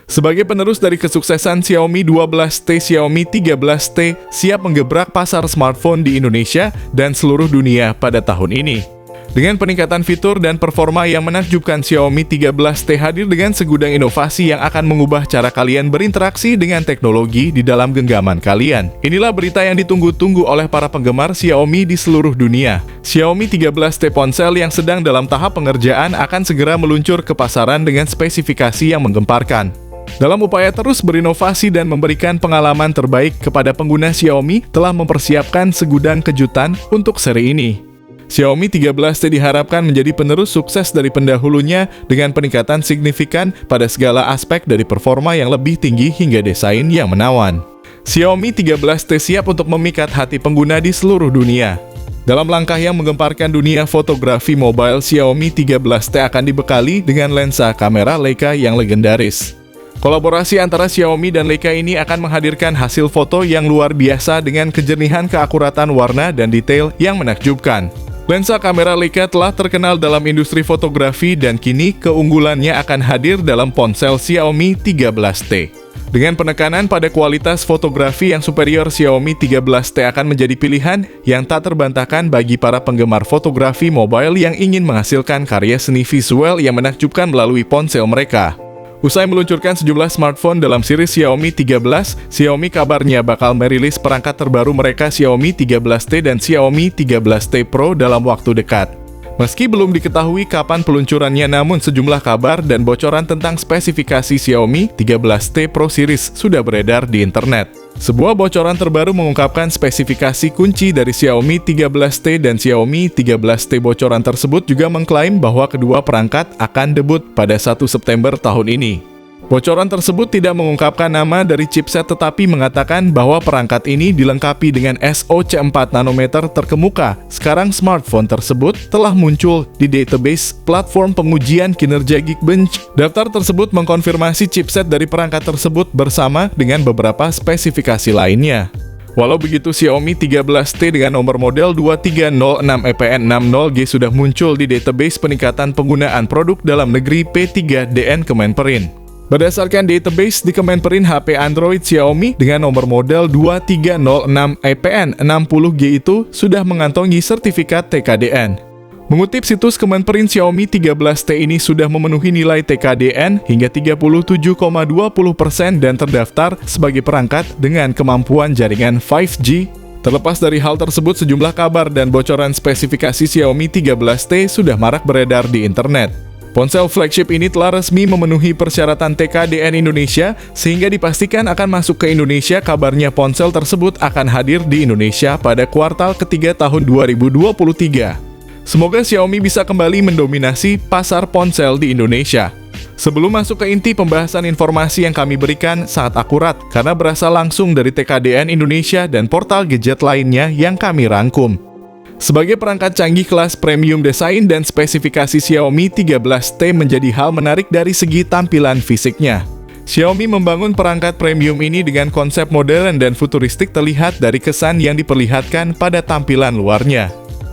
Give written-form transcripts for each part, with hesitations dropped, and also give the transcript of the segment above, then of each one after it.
Sebagai penerus dari kesuksesan Xiaomi 12T, Xiaomi 13T siap menggebrak pasar smartphone di Indonesia dan seluruh dunia pada tahun ini. Dengan peningkatan fitur dan performa yang menakjubkan, Xiaomi 13T hadir dengan segudang inovasi yang akan mengubah cara kalian berinteraksi dengan teknologi di dalam genggaman kalian. Inilah berita yang ditunggu-tunggu oleh para penggemar Xiaomi di seluruh dunia. Xiaomi 13T ponsel yang sedang dalam tahap pengerjaan akan segera meluncur ke pasaran dengan spesifikasi yang menggemparkan. Dalam upaya terus berinovasi dan memberikan pengalaman terbaik kepada pengguna, Xiaomi telah mempersiapkan segudang kejutan untuk seri ini. Xiaomi 13T diharapkan menjadi penerus sukses dari pendahulunya dengan peningkatan signifikan pada segala aspek dari performa yang lebih tinggi hingga desain yang menawan. Xiaomi 13T siap untuk memikat hati pengguna di seluruh dunia. Dalam langkah yang menggemparkan dunia fotografi mobile, Xiaomi 13T akan dibekali dengan lensa kamera Leica yang legendaris. Kolaborasi antara Xiaomi dan Leica ini akan menghadirkan hasil foto yang luar biasa dengan kejernihan, keakuratan warna, dan detail yang menakjubkan. Lensa kamera Leica telah terkenal dalam industri fotografi dan kini keunggulannya akan hadir dalam ponsel Xiaomi 13T. Dengan penekanan pada kualitas fotografi yang superior, Xiaomi 13T akan menjadi pilihan yang tak terbantahkan bagi para penggemar fotografi mobile yang ingin menghasilkan karya seni visual yang menakjubkan melalui ponsel mereka. Usai meluncurkan sejumlah smartphone dalam seri Xiaomi 13, Xiaomi kabarnya bakal merilis perangkat terbaru mereka, Xiaomi 13T dan Xiaomi 13T Pro, dalam waktu dekat. Meski belum diketahui kapan peluncurannya, namun sejumlah kabar dan bocoran tentang spesifikasi Xiaomi 13T Pro Series sudah beredar di internet. Sebuah bocoran terbaru mengungkapkan spesifikasi kunci dari Xiaomi 13T dan Xiaomi 13T. Bocoran tersebut juga mengklaim bahwa kedua perangkat akan debut pada 1 September tahun ini. Bocoran tersebut tidak mengungkapkan nama dari chipset, tetapi mengatakan bahwa perangkat ini dilengkapi dengan SoC 4 nanometer terkemuka. Sekarang smartphone tersebut telah muncul di database platform pengujian kinerja Geekbench. Daftar tersebut mengkonfirmasi chipset dari perangkat tersebut bersama dengan beberapa spesifikasi lainnya. Walau begitu, Xiaomi 13T dengan nomor model 2306EPN60G sudah muncul di database peningkatan penggunaan produk dalam negeri P3DN Kemenperin. Berdasarkan database di Kemenperin, HP Android Xiaomi dengan nomor model 2306EPN60G itu sudah mengantongi sertifikat TKDN. Mengutip situs Kemenperin, Xiaomi 13T ini sudah memenuhi nilai TKDN hingga 37,20% dan terdaftar sebagai perangkat dengan kemampuan jaringan 5G. Terlepas dari hal tersebut, sejumlah kabar dan bocoran spesifikasi Xiaomi 13T sudah marak beredar di internet. Ponsel flagship ini telah resmi memenuhi persyaratan TKDN Indonesia sehingga dipastikan akan masuk ke Indonesia. Kabarnya ponsel tersebut akan hadir di Indonesia pada kuartal ketiga tahun 2023. Semoga Xiaomi bisa kembali mendominasi pasar ponsel di Indonesia. Sebelum masuk ke inti pembahasan, informasi yang kami berikan sangat akurat karena berasal langsung dari TKDN Indonesia dan portal gadget lainnya yang kami rangkum. Sebagai perangkat canggih kelas premium, desain dan spesifikasi Xiaomi 13T menjadi hal menarik dari segi tampilan fisiknya. Xiaomi membangun perangkat premium ini dengan konsep modern dan futuristik, terlihat dari kesan yang diperlihatkan pada tampilan luarnya.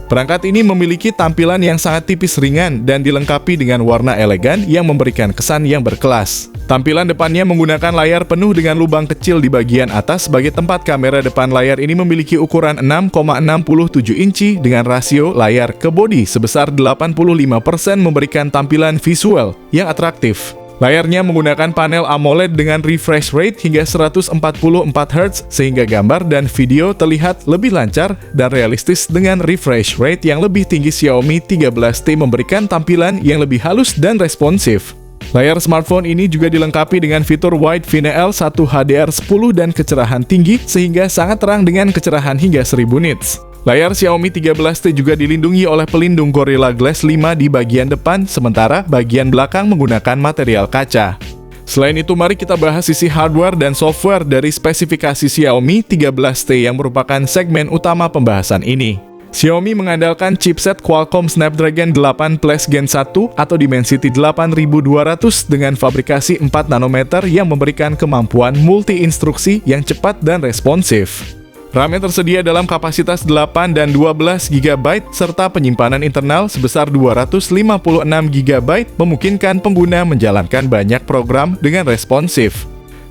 Perangkat ini memiliki tampilan yang sangat tipis, ringan, dan dilengkapi dengan warna elegan yang memberikan kesan yang berkelas. Tampilan depannya menggunakan layar penuh dengan lubang kecil di bagian atas sebagai tempat kamera. Depan layar ini memiliki ukuran 6,67 inci dengan rasio layar ke bodi sebesar 85%, memberikan tampilan visual yang atraktif. Layarnya menggunakan panel AMOLED dengan refresh rate hingga 144 Hz sehingga gambar dan video terlihat lebih lancar dan realistis. Dengan refresh rate yang lebih tinggi, Xiaomi 13T memberikan tampilan yang lebih halus dan responsif. Layar smartphone ini juga dilengkapi dengan fitur Wide VNL 1 HDR10 dan kecerahan tinggi sehingga sangat terang dengan kecerahan hingga 1000 nits. Layar Xiaomi 13T juga dilindungi oleh pelindung Gorilla Glass 5 di bagian depan, sementara bagian belakang menggunakan material kaca. Selain itu, mari kita bahas sisi hardware dan software dari spesifikasi Xiaomi 13T yang merupakan segmen utama pembahasan ini. Xiaomi mengandalkan chipset Qualcomm Snapdragon 8 Plus Gen 1 atau Dimensity 8200 dengan fabrikasi 4 nanometer yang memberikan kemampuan multi-instruksi yang cepat dan responsif. RAM yang tersedia dalam kapasitas 8 dan 12 GB serta penyimpanan internal sebesar 256 GB memungkinkan pengguna menjalankan banyak program dengan responsif.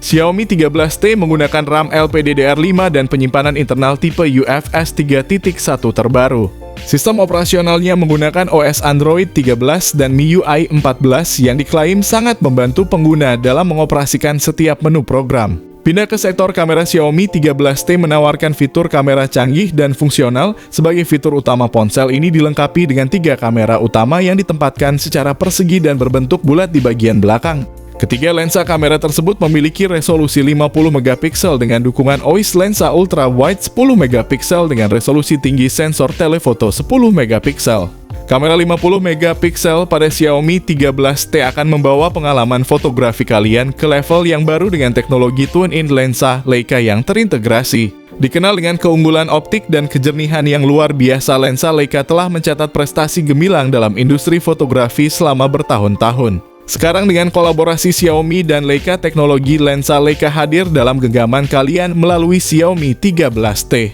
Xiaomi 13T menggunakan RAM LPDDR5 dan penyimpanan internal tipe UFS 3.1 terbaru. Sistem operasionalnya menggunakan OS Android 13 dan MIUI 14 yang diklaim sangat membantu pengguna dalam mengoperasikan setiap menu program. Pindah ke sektor kamera, Xiaomi 13T menawarkan fitur kamera canggih dan fungsional. Sebagai fitur utama, ponsel ini dilengkapi dengan 3 kamera utama yang ditempatkan secara persegi dan berbentuk bulat di bagian belakang. Ketiga lensa kamera tersebut memiliki resolusi 50 megapiksel dengan dukungan OIS, lensa ultra wide 10 megapiksel dengan resolusi tinggi, sensor telefoto 10 megapiksel. Kamera 50 megapiksel pada Xiaomi 13T akan membawa pengalaman fotografi kalian ke level yang baru dengan teknologi twin-in lensa Leica yang terintegrasi. Dikenal dengan keunggulan optik dan kejernihan yang luar biasa, lensa Leica telah mencatat prestasi gemilang dalam industri fotografi selama bertahun-tahun. Sekarang dengan kolaborasi Xiaomi dan Leica, teknologi lensa Leica hadir dalam genggaman kalian melalui Xiaomi 13T.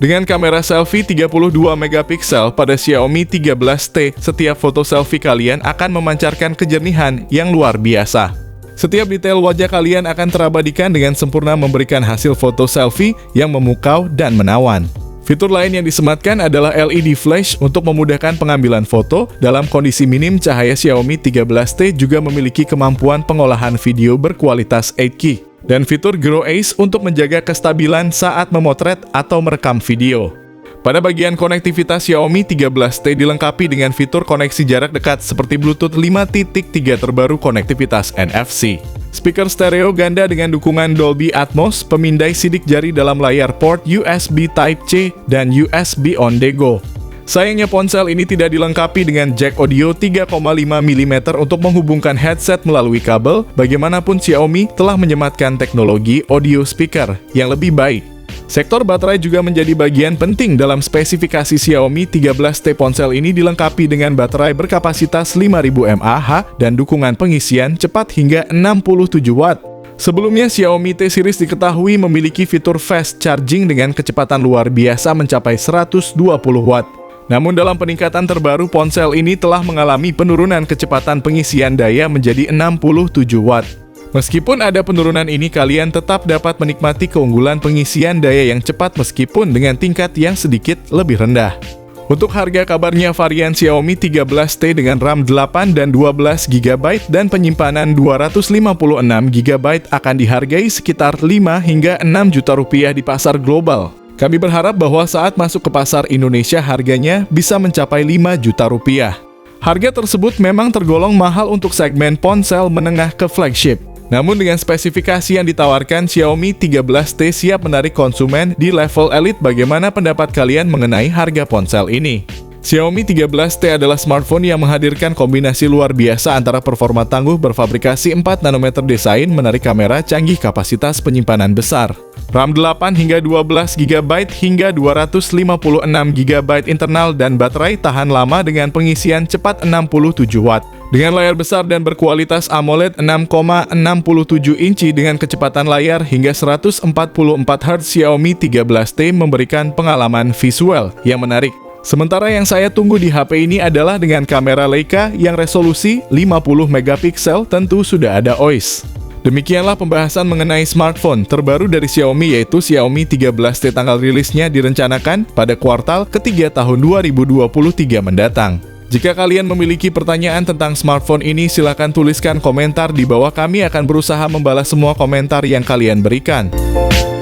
Dengan kamera selfie 32 megapiksel pada Xiaomi 13T, setiap foto selfie kalian akan memancarkan kejernihan yang luar biasa. Setiap detail wajah kalian akan terabadikan dengan sempurna, memberikan hasil foto selfie yang memukau dan menawan. Fitur lain yang disematkan adalah LED flash untuk memudahkan pengambilan foto. Dalam kondisi minim cahaya, Xiaomi 13T juga memiliki kemampuan pengolahan video berkualitas 8K. Dan fitur Grow Ace untuk menjaga kestabilan saat memotret atau merekam video. Pada bagian konektivitas, Xiaomi 13T dilengkapi dengan fitur koneksi jarak dekat seperti Bluetooth 5.3 terbaru, konektivitas NFC. Speaker stereo ganda dengan dukungan Dolby Atmos, pemindai sidik jari dalam layar, port USB Type-C, dan USB On-the-Go. Sayangnya ponsel ini tidak dilengkapi dengan jack audio 3,5 mm untuk menghubungkan headset melalui kabel. Bagaimanapun, Xiaomi telah menyematkan teknologi audio speaker yang lebih baik. Sektor baterai juga menjadi bagian penting dalam spesifikasi Xiaomi 13T. Ponsel ini dilengkapi dengan baterai berkapasitas 5000 mAh dan dukungan pengisian cepat hingga 67 Watt. Sebelumnya, Xiaomi T Series diketahui memiliki fitur fast charging dengan kecepatan luar biasa mencapai 120 Watt. Namun dalam peningkatan terbaru, ponsel ini telah mengalami penurunan kecepatan pengisian daya menjadi 67 Watt. Meskipun ada penurunan ini, kalian tetap dapat menikmati keunggulan pengisian daya yang cepat meskipun dengan tingkat yang sedikit lebih rendah. Untuk harga, kabarnya varian Xiaomi 13T dengan RAM 8 dan 12 GB dan penyimpanan 256 GB akan dihargai sekitar 5 hingga 6 juta rupiah di pasar global. Kami berharap bahwa saat masuk ke pasar Indonesia harganya bisa mencapai 5 juta rupiah. Harga tersebut memang tergolong mahal untuk segmen ponsel menengah ke flagship. Namun dengan spesifikasi yang ditawarkan, Xiaomi 13T siap menarik konsumen di level elit. Bagaimana pendapat kalian mengenai harga ponsel ini? Xiaomi 13T adalah smartphone yang menghadirkan kombinasi luar biasa antara performa tangguh berfabrikasi 4 nanometer, desain menarik, kamera canggih, kapasitas penyimpanan besar, RAM 8 hingga 12 GB hingga 256 GB internal, dan baterai tahan lama dengan pengisian cepat 67 Watt. Dengan layar besar dan berkualitas AMOLED 6,67 inci dengan kecepatan layar hingga 144 Hz, Xiaomi 13T memberikan pengalaman visual yang menarik. Sementara yang saya tunggu di HP ini adalah dengan kamera Leica yang resolusi 50 megapiksel, tentu sudah ada OIS. Demikianlah pembahasan mengenai smartphone terbaru dari Xiaomi, yaitu Xiaomi 13T. Tanggal rilisnya direncanakan pada kuartal ketiga tahun 2023 mendatang. Jika kalian memiliki pertanyaan tentang smartphone ini, silakan tuliskan komentar di bawah. Kami akan berusaha membalas semua komentar yang kalian berikan.